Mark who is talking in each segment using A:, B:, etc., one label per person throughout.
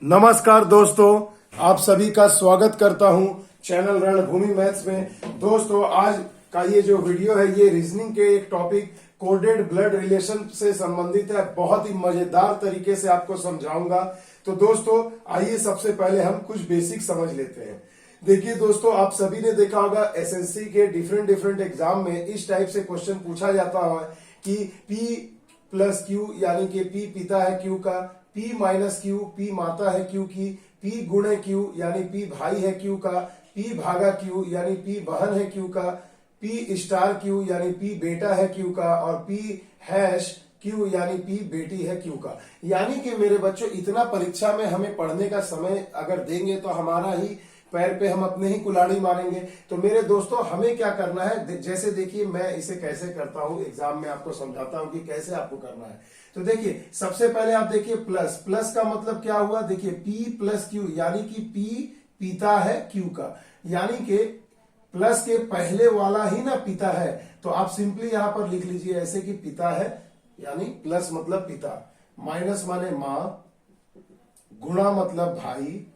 A: नमस्कार दोस्तों, आप सभी का स्वागत करता हूं चैनल रणभूमि मैथ्स में। दोस्तों, आज का ये जो वीडियो है ये रीजनिंग के एक टॉपिक कोडेड ब्लड रिलेशन से संबंधित है। बहुत ही मजेदार तरीके से आपको समझाऊंगा। तो दोस्तों, आइए सबसे पहले हम कुछ बेसिक समझ लेते हैं। देखिए दोस्तों, आप सभी ने देखा होगा एसएससी के डिफरेंट एग्जाम में इस टाइप से क्वेश्चन पूछा जाता है कि P प्लस Q यानी कि P पिता है Q का, P माइनस Q P माता है Q की, P गुणे Q यानी P भाई है Q का, P भागा Q यानी P बहन है Q का, P स्टार Q यानी P बेटा है Q का, और P हैश Q यानी P बेटी है Q का। यानी कि मेरे बच्चों, इतना परीक्षा में हमें पढ़ने का समय अगर देंगे तो हमारा ही पैर पे हम अपने ही कुल्हाड़ी मारेंगे। तो मेरे दोस्तों, हमें क्या करना है, जैसे देखिए मैं इसे कैसे करता हूं, एग्जाम में आपको समझाता हूं कि कैसे आपको करना है। तो देखिए, सबसे पहले आप देखिए प्लस का मतलब क्या हुआ। देखिए P प्लस Q यानी कि P पिता है Q का, यानी कि प्लस के पहले वाला ही ना पिता है। तो आप सिंपली यहां पर लिख लीजिए ऐसे कि पिता है, यानी प्लस मतलब पिता, माइनस माने मां, गुणा मतलब भाई,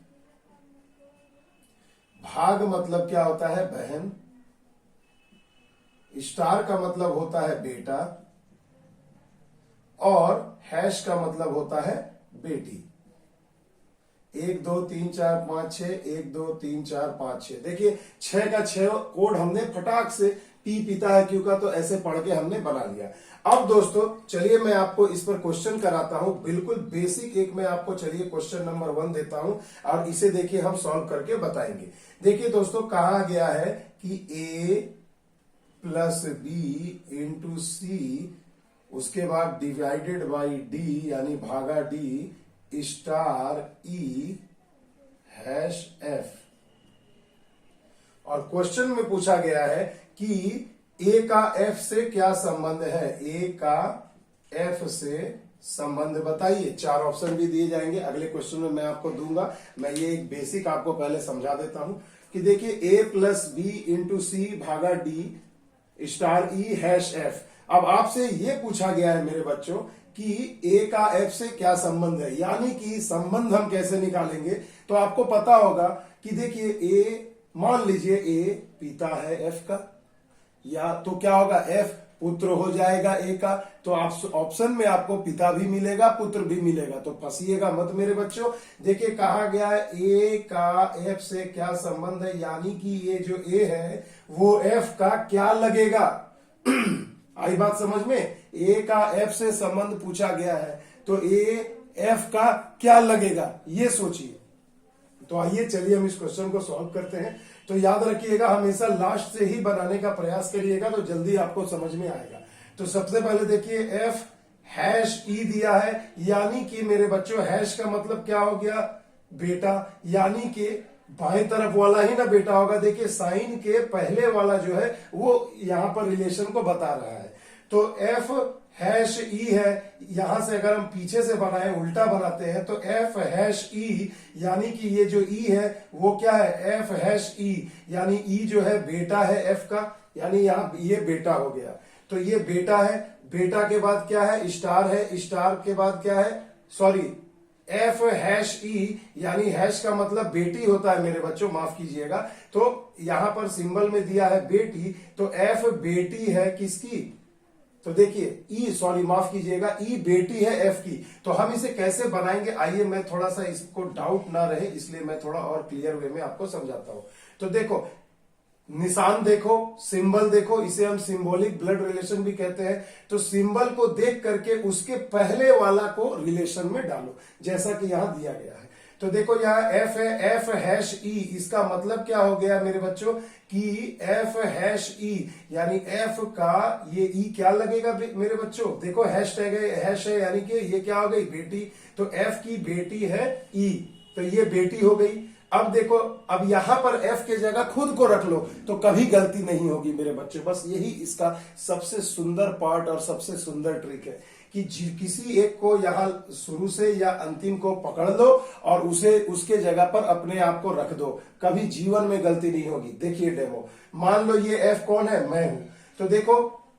A: भाग मतलब क्या होता है बहन, स्टार का मतलब होता है बेटा, और हैश का मतलब होता है बेटी। 1 2 3 4 5 6, 1 2 3 4 5 6। देखिए 6 का 6 कोड हमने फटाक से P पिता है Q का, तो ऐसे पढ़ के हमने बना लिया। अब दोस्तों चलिए मैं आपको इस पर क्वेश्चन कराता हूं, बिल्कुल बेसिक एक मैं आपको चलिए क्वेश्चन नंबर 1 देता हूं और इसे देखिए हम सॉल्व करके बताएंगे। देखिए दोस्तों, कहा गया है कि A प्लस बी इंटू सी, उसके बाद डिवाइडेड बाई डी यानी भागा डी स्टार ई हैश एफ। और क्वेश्चन में पूछा गया है कि ए का एफ से क्या संबंध है। ए का एफ से संबंध बताइए। 4 ऑप्शन भी दिए जाएंगे, अगले क्वेश्चन में मैं आपको दूंगा। मैं ये एक बेसिक आपको पहले समझा देता हूं कि देखिए ए प्लस बी इंटू सी भागा डी स्टार ई हैश एफ। अब आपसे ये पूछा गया है मेरे बच्चों कि ए का एफ से क्या संबंध है, यानी कि संबंध हम कैसे निकालेंगे। तो आपको पता होगा कि देखिए ए, मान लीजिए ए पिता है एफ का, या तो क्या होगा एफ पुत्र हो जाएगा ए का। तो आप ऑप्शन में आपको पिता भी मिलेगा पुत्र भी मिलेगा, तो फंसिएगा मत मेरे बच्चों। देखिए कहा गया है ए का एफ से क्या संबंध है, यानी कि ये जो ए है वो एफ का क्या लगेगा। आई बात समझ में। ए का एफ से संबंध पूछा गया है, तो ए एफ का क्या लगेगा ये सोचिए। तो आइए चलिए हम इस क्वेश्चन को सॉल्व करते हैं। तो याद रखिएगा, हमेशा लास्ट से ही बनाने का प्रयास करिएगा, तो जल्दी आपको समझ में आएगा। तो सबसे पहले देखिए एफ हैश ई दिया है, यानी कि मेरे बच्चों हैश का मतलब क्या हो गया बेटा, यानी कि बाएं तरफ वाला ही ना बेटा होगा। देखिए साइन के पहले वाला जो है वो यहां पर रिलेशन को बता रहा है। तो एफ हैश ई है, यहां से अगर हम पीछे से बनाए उल्टा बनाते हैं तो एफ हैश ई, यानी कि ये जो ई है वो क्या है एफ हैश ई, यानी ई जो है बेटा है एफ का, यानी यहां ये बेटा हो गया। तो ये बेटा है, बेटा के बाद क्या है स्टार है, स्टार के बाद क्या है सॉरी एफ हैश ई, यानी हैश का मतलब बेटी होता है मेरे बच्चों, माफ कीजिएगा। तो यहां पर सिंबल में दिया है बेटी, तो एफ बेटी है किसकी, तो देखिए ई सॉरी माफ कीजिएगा ई बेटी है एफ की। तो हम इसे कैसे बनाएंगे, आइए मैं थोड़ा सा इसको डाउट ना रहे इसलिए मैं थोड़ा और क्लियर वे में आपको समझाता हूं। तो देखो निशान देखो, सिंबल देखो, इसे हम सिंबॉलिक ब्लड रिलेशन भी कहते हैं। तो सिंबल को देख करके उसके पहले वाला को रिलेशन में डालो, जैसा कि यहां दिया गया है। तो देखो यहाँ एफ है, एफ हैश ई, इसका मतलब क्या हो गया मेरे बच्चों कि एफ हैश ई, यानी एफ का ये ई क्या लगेगा मेरे बच्चों, देखो हैश टैग है, हैश है, यानी कि ये क्या हो गई बेटी। तो एफ की बेटी है ई, तो ये बेटी हो गई। अब देखो, अब यहां पर एफ के जगह खुद को रख लो तो कभी गलती नहीं होगी मेरे बच्चे। बस यही इसका सबसे सुंदर पार्ट और सबसे सुंदर ट्रिक है कि किसी एक को यहां शुरू से या अंतिम को पकड़ लो और उसे उसके जगह पर अपने आप को रख दो, कभी जीवन में गलती नहीं होगी। देखिए डेमो, मान लो ये एफ कौन है, मैं हूं। तो देखो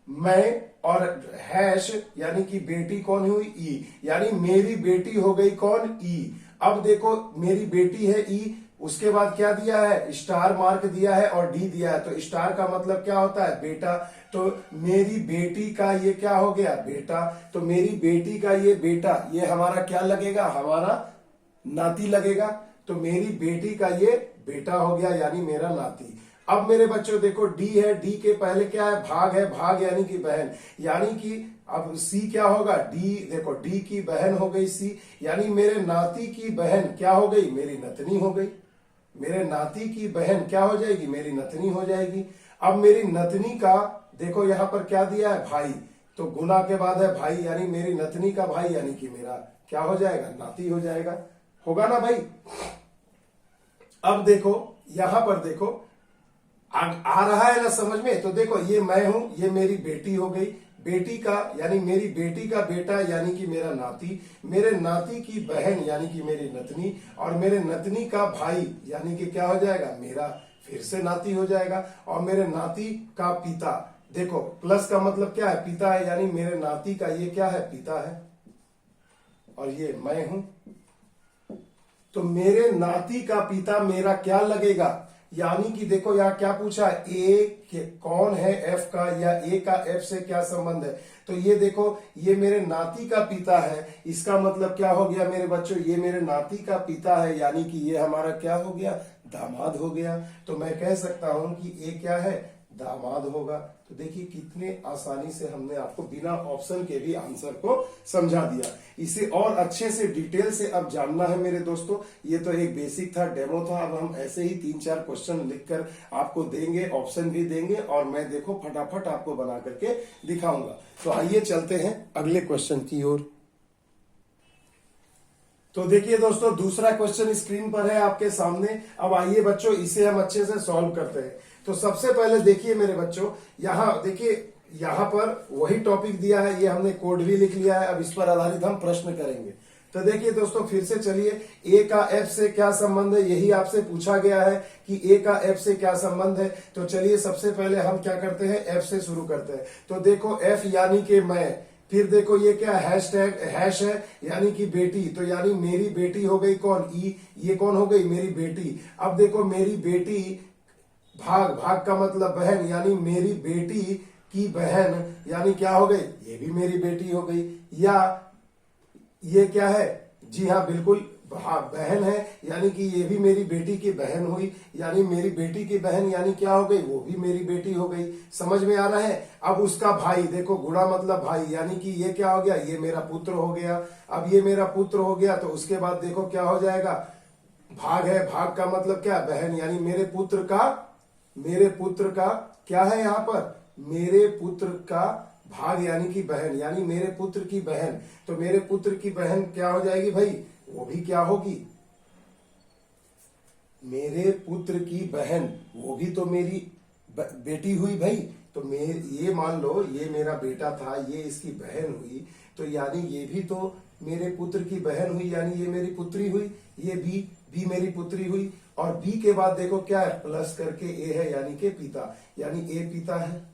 A: मैं और हैश यानी कि बेटी कौन हुई ई, यानी मेरी बेटी हो गई कौन ई। अब देखो मेरी बेटी है ई, उसके बाद क्या दिया है, स्टार मार्क दिया है और डी दिया है, तो स्टार का मतलब क्या होता है, बेटा। तो मेरी बेटी का ये क्या हो गया, बेटा। तो मेरी बेटी का ये बेटा, ये हमारा क्या लगेगा, हमारा नाती लगेगा। तो मेरी बेटी का ये बेटा हो गया यानी मेरा नाती। अब मेरे बच्चों देखो डी है, डी के पहले क्या है, भाग है, भाग यानी कि बहन, यानी कि अब सी क्या होगा, डी। देखो डी की बहन हो गई सी, यानी मेरे नाती की बहन क्या हो गई, मेरी नतनी हो गई। मेरे नाती की बहन क्या हो जाएगी, मेरी नतनी हो जाएगी। अब मेरी नतनी का देखो यहां पर क्या दिया है, भाई, तो गुना के बाद है भाई, यानी मेरी नतनी का भाई यानी कि मेरा क्या हो जाएगा, नाती हो जाएगा। होगा ना भाई। अब देखो यहां पर देखो आ रहा है ना समझ में। तो देखो ये मैं हूं, ये मेरी बेटी हो गई, बेटी का यानी मेरी बेटी का बेटा यानी कि मेरा नाती, मेरे नाती की बहन यानी कि मेरी नतनी, और मेरे नतनी का भाई यानी कि क्या हो जाएगा, मेरा फिर से नाती हो जाएगा। और मेरे नाती का पिता, देखो प्लस का मतलब क्या है, पिता है, यानी मेरे नाती का ये क्या है, पिता है, और ये मैं हूं। तो मेरे नाती का पिता मेरा क्या लगेगा, यानी कि देखो यहां क्या पूछा, कौन है एफ का, या ए का एफ से क्या संबंध है। तो ये देखो ये मेरे नाती का पिता है, इसका मतलब क्या हो गया मेरे बच्चों, ये मेरे नाती का पिता है, यानी कि ये हमारा क्या हो गया, दामाद हो गया। तो मैं कह सकता हूं कि ए क्या है, दामाद होगा। तो देखिए कितने आसानी से हमने आपको बिना ऑप्शन के भी आंसर को समझा दिया। इसे और अच्छे से डिटेल से अब जानना है मेरे दोस्तों, ये तो एक बेसिक था, डेमो था। अब हम ऐसे ही 3-4 क्वेश्चन लिखकर आपको देंगे, ऑप्शन भी देंगे, और मैं देखो फटाफट आपको बना करके दिखाऊंगा। तो आइए चलते हैं अगले क्वेश्चन की ओर। तो देखिए दोस्तों दूसरा क्वेश्चन स्क्रीन पर है आपके सामने। अब आइए बच्चों इसे हम अच्छे से सॉल्व करते हैं। तो सबसे पहले देखिए मेरे बच्चों, यहां देखिए यहां पर वही टॉपिक दिया है, ये हमने कोड भी लिख लिया है। अब इस पर आधारित हम प्रश्न करेंगे। तो देखिए दोस्तों फिर से चलिए, ए का एफ से क्या संबंध है, यही आपसे पूछा गया है कि ए का एफ से क्या संबंध है। तो चलिए सबसे पहले हम क्या करते हैं, एफ से शुरू करते हैं। तो देखो एफ यानी कि मैं, फिर देखो ये क्या हैश है यानी कि बेटी, तो यानी मेरी बेटी हो गई कौन, ई, ये कौन हो गई, मेरी बेटी। अब देखो मेरी बेटी, भाग, भाग का मतलब बहन, यानी मेरी बेटी की बहन यानी क्या हो गई, ये भी मेरी बेटी हो गई। या ये क्या है, जी हाँ बिल्कुल बहन है, यानी कि ये भी मेरी बेटी की बहन हुई, यानी मेरी बेटी की बहन यानी क्या हो गई, वो भी मेरी बेटी हो गई। समझ में आ रहा है। अब उसका भाई, देखो गुणा मतलब भाई, यानी कि ये क्या हो गया, ये मेरा पुत्र हो गया। अब ये मेरा पुत्र हो गया, तो उसके बाद देखो क्या हो जाएगा, भाग है, भाग का मतलब क्या, बहन, यानी मेरे पुत्र का क्या है यहां पर, मेरे पुत्र का भाग यानी कि बहन, यानी मेरे पुत्र की बहन। तो मेरे पुत्र की बहन क्या हो जाएगी भाई, वो भी क्या होगी, मेरे पुत्र की बहन, वो भी तो मेरी बेटी हुई भाई। तो ये मान लो ये मेरा बेटा था, ये इसकी बहन हुई, तो यानी ये भी तो मेरे पुत्र की बहन हुई, यानी ये मेरी पुत्री हुई। ये बी मेरी पुत्री हुई। और बी के बाद देखो क्या है, प्लस करके ए है, यानी कि पिता, यानी ए पिता है।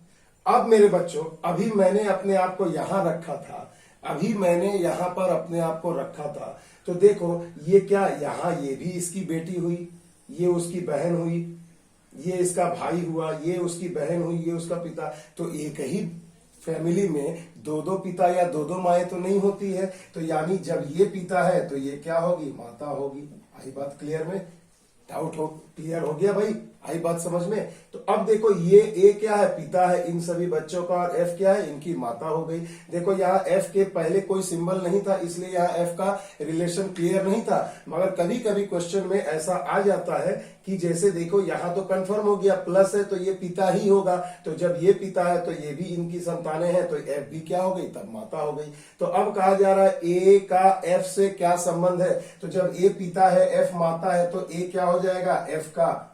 A: अब मेरे बच्चों अभी मैंने अपने आप को यहां रखा था, अभी मैंने यहां पर अपने आप को रखा था। तो देखो ये क्या, यहां ये भी इसकी बेटी हुई, ये उसकी बहन हुई, ये इसका भाई हुआ, ये उसकी बहन हुई, ये उसका पिता। तो एक ही फैमिली में दो पिता या दो माएँ तो नहीं होती है। तो यानी जब ये पिता है तो ये क्या होगी, माता होगी। आई बात क्लियर में, डाउट हो क्लियर हो गया भाई, आई बात समझ में। तो अब देखो ये ए क्या है, पिता है इन सभी बच्चों का, और एफ क्या है, इनकी माता हो गई। देखो यहाँ एफ के पहले कोई सिंबल नहीं था, इसलिए यहाँ एफ का रिलेशन क्लियर नहीं था। मगर कभी कभी क्वेश्चन में ऐसा आ जाता है कि जैसे देखो यहाँ तो कंफर्म हो गया, प्लस है तो ये पिता ही होगा। तो जब ये पिता है तो ये भी इनकी संतानें हैं, तो एफ भी क्या हो गई, तब माता हो गई। तो अब कहा जा रहा है ए का एफ से क्या संबंध है। तो जब ए पिता है, एफ माता है, तो ए क्या हो जाएगा, एफ का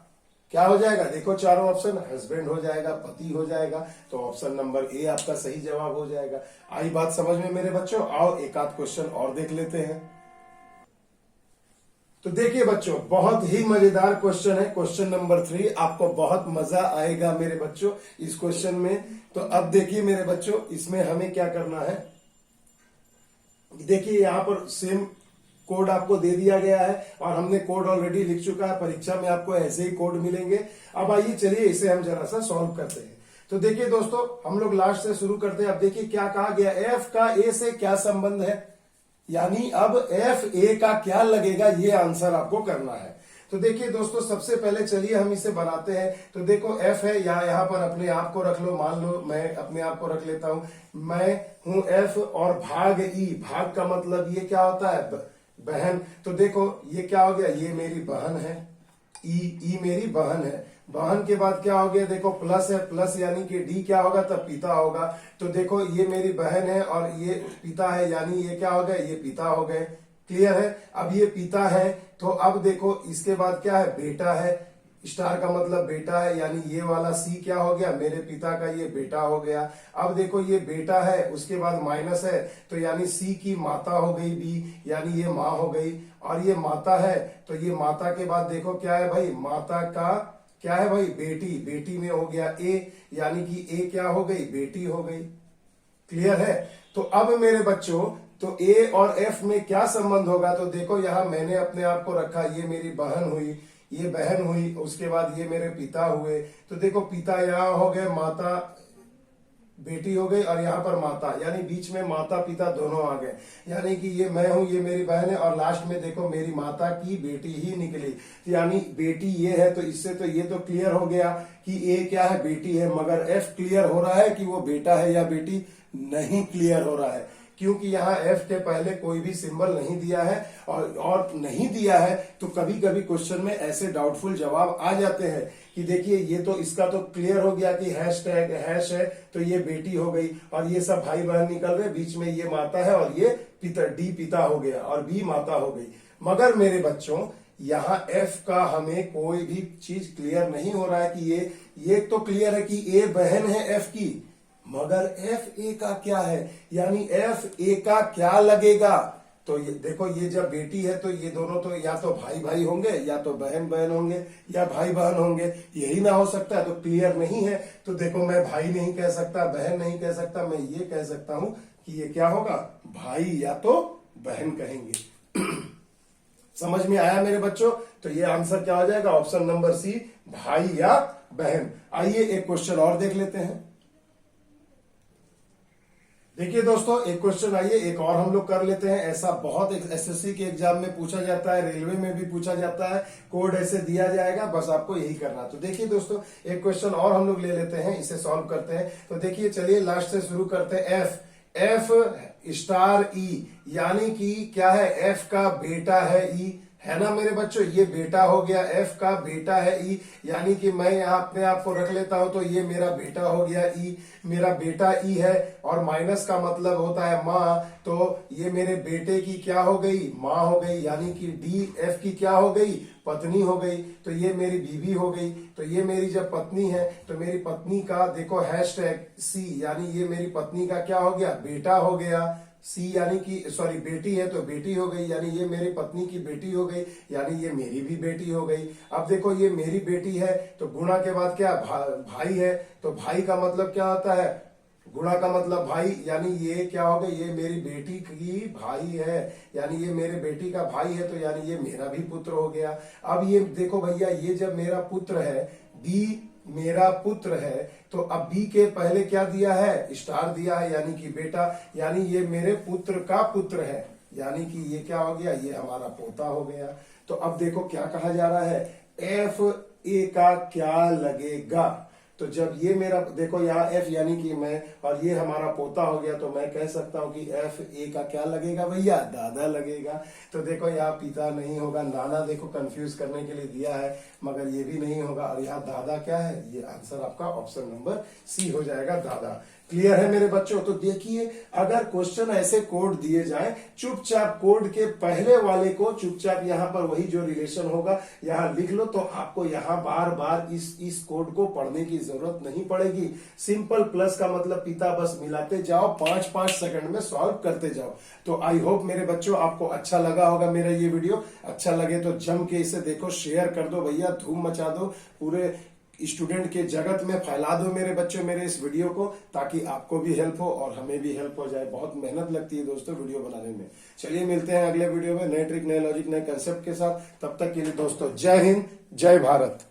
A: क्या हो जाएगा, देखो चारों ऑप्शन, हस्बैंड हो जाएगा, पति हो जाएगा। तो ऑप्शन नंबर ए आपका सही जवाब हो जाएगा। आई बात समझ में मेरे बच्चों। आओ एक आध क्वेश्चन और देख लेते हैं। तो देखिए बच्चों बहुत ही मजेदार क्वेश्चन है, क्वेश्चन नंबर 3। आपको बहुत मजा आएगा मेरे बच्चों इस क्वेश्चन में। तो अब देखिए मेरे बच्चों इसमें हमें क्या करना है। देखिए यहां पर सेम कोड आपको दे दिया गया है और हमने कोड ऑलरेडी लिख चुका है, परीक्षा में आपको ऐसे ही कोड मिलेंगे। अब आइए चलिए इसे हम जरा सा सॉल्व करते हैं। तो देखिए दोस्तों, हम लोग लास्ट से शुरू करते हैं। अब देखिए क्या कहा गया, एफ का ए से क्या संबंध है, यानी अब एफ ए का क्या लगेगा, ये आंसर आपको करना है। तो देखिए दोस्तों, सबसे पहले चलिए हम इसे बनाते हैं। तो देखो एफ है, यहाँ पर अपने आप को रख लो, मान लो मैं अपने आप को रख लेता हूं, मैं हूं एफ और भाग ई, भाग का मतलब ये क्या होता है, बहन। तो देखो ये क्या हो गया, ये मेरी बहन है, ई मेरी बहन है। बहन के बाद क्या हो गया, देखो प्लस है, प्लस यानी कि डी क्या होगा, तब पिता होगा। तो देखो ये मेरी बहन है और ये पिता है, यानी ये क्या हो गया, ये पिता हो गए। क्लियर है। अब ये पिता है, तो अब देखो इसके बाद क्या है, बेटा है, स्टार का मतलब बेटा है, यानी ये वाला सी क्या हो गया, मेरे पिता का ये बेटा हो गया। अब देखो ये बेटा है, उसके बाद माइनस है, तो यानी सी की माता हो गई बी, यानी ये माँ हो गई। और ये माता है, तो ये माता के बाद देखो क्या है भाई, माता का क्या है भाई, बेटी, बेटी में हो गया ए, यानी कि ए क्या हो गई, बेटी हो गई। क्लियर है। तो अब मेरे बच्चों, तो ए और एफ में क्या संबंध होगा, तो देखो यहां मैंने अपने आप को रखा, ये मेरी बहन हुई, ये बहन हुई, उसके बाद ये मेरे पिता हुए। तो देखो पिता यहाँ हो गए, माता बेटी हो गई, और यहाँ पर माता, यानी बीच में माता पिता दोनों आ गए, यानी कि ये मैं हूं, ये मेरी बहन है, और लास्ट में देखो मेरी माता की बेटी ही निकली, यानी बेटी ये है। तो इससे तो ये तो क्लियर हो गया कि ए क्या है, बेटी है। मगर एफ क्लियर हो रहा है कि वो बेटा है या बेटी, नहीं क्लियर हो रहा है, क्योंकि यहाँ एफ के पहले कोई भी सिंबल नहीं दिया है, और नहीं दिया है तो कभी कभी क्वेश्चन में ऐसे डाउटफुल जवाब आ जाते हैं कि देखिए ये तो इसका तो क्लियर हो गया कि हैश टैग हैश है, तो ये बेटी हो गई, और ये सब भाई बहन निकल रहे, बीच में ये माता है और ये पिता, डी पिता हो गया और बी माता हो गई। मगर मेरे बच्चों, यहाँ एफ का हमें कोई भी चीज क्लियर नहीं हो रहा है कि ये तो क्लियर है कि ए बहन है एफ की, मगर एफ ए का क्या है, यानी एफ ए का क्या लगेगा। तो ये देखो, ये जब बेटी है तो ये दोनों तो या तो भाई भाई होंगे, या तो बहन बहन होंगे, या भाई बहन होंगे, यही ना हो सकता है। तो क्लियर नहीं है, तो देखो मैं भाई नहीं कह सकता, बहन नहीं कह सकता, मैं ये कह सकता हूं कि ये क्या होगा, भाई या तो बहन कहेंगे। समझ में आया मेरे बच्चों। तो ये आंसर क्या हो जाएगा, ऑप्शन नंबर सी, भाई या बहन। आइए एक क्वेश्चन और देख लेते हैं। देखिए दोस्तों, एक क्वेश्चन आइए एक और हम लोग कर लेते हैं। ऐसा बहुत एसएससी के एग्जाम में पूछा जाता है, रेलवे में भी पूछा जाता है, कोड ऐसे दिया जाएगा, बस आपको यही करना। तो देखिए दोस्तों, एक क्वेश्चन और हम लोग ले लेते हैं, इसे सॉल्व करते हैं। तो देखिए चलिए लास्ट से शुरू करते हैं। एफ स्टार ई, यानी कि क्या है, एफ का बेटा है ई, है ना मेरे बच्चों, ये बेटा हो गया, एफ का बेटा है ई, यानी कि मैं यहाँ अपने आप को रख लेता हूं, तो ये मेरा बेटा हो गया ई, मेरा बेटा ई है, और माइनस का मतलब होता है माँ, तो ये मेरे बेटे की क्या हो गई, माँ हो गई, यानी कि डी एफ की क्या हो गई, पत्नी हो गई। तो ये मेरी बीवी हो गई। तो ये मेरी जब पत्नी है, तो मेरी पत्नी का देखो हैश टैग सी, यानी ये मेरी पत्नी का क्या हो गया, बेटा हो गया। सी यानी कि सॉरी बेटी है तो बेटी हो गई, यानी ये मेरी पत्नी की बेटी हो गई, यानी ये मेरी भी बेटी हो गई। अब देखो ये मेरी बेटी है, तो गुणा के बाद क्या, भाई है, तो भाई का मतलब क्या होता है, गुणा का मतलब भाई, यानी ये क्या हो गया, ये मेरी बेटी की भाई है, यानी ये मेरे बेटी का भाई है, तो यानी ये मेरा भी पुत्र हो गया। अब ये देखो भैया, ये जब मेरा पुत्र है, बी मेरा पुत्र है, तो अब बी के पहले क्या दिया है, स्टार दिया है, यानी कि बेटा, यानी ये मेरे पुत्र का पुत्र है, यानी कि ये क्या हो गया, ये हमारा पोता हो गया। तो अब देखो क्या कहा जा रहा है, एफ ए का क्या लगेगा। तो जब ये मेरा देखो यहाँ एफ यानी कि मैं, और ये हमारा पोता हो गया, तो मैं कह सकता हूं कि एफ ए का क्या लगेगा भैया, दादा लगेगा। तो देखो यहाँ पिता नहीं होगा, नाना देखो कंफ्यूज करने के लिए दिया है, मगर ये भी नहीं होगा, और यहाँ दादा क्या है, ये आंसर आपका ऑप्शन नंबर सी हो जाएगा, दादा। क्लियर है मेरे बच्चों। तो देखिए, अगर क्वेश्चन ऐसे कोड दिए जाए, चुपचाप कोड के पहले वाले को चुपचाप यहाँ पर वही जो रिलेशन होगा यहाँ लिख लो, तो आपको यहाँ बार बार इस कोड को पढ़ने की जरूरत नहीं पड़ेगी। सिंपल प्लस का मतलब पिता, बस मिलाते जाओ, 5-5 सेकंड में सॉल्व करते जाओ। तो आई होप मेरे बच्चों आपको अच्छा लगा होगा मेरा ये वीडियो। अच्छा लगे तो जम के इसे देखो, शेयर कर दो भैया, धूम मचा दो, पूरे स्टूडेंट के जगत में फैला दो मेरे बच्चों मेरे इस वीडियो को, ताकि आपको भी हेल्प हो और हमें भी हेल्प हो जाए। बहुत मेहनत लगती है दोस्तों वीडियो बनाने में। चलिए मिलते हैं अगले वीडियो में नए ट्रिक, नए लॉजिक, नए कंसेप्ट के साथ। तब तक के लिए दोस्तों जय हिंद, जय भारत।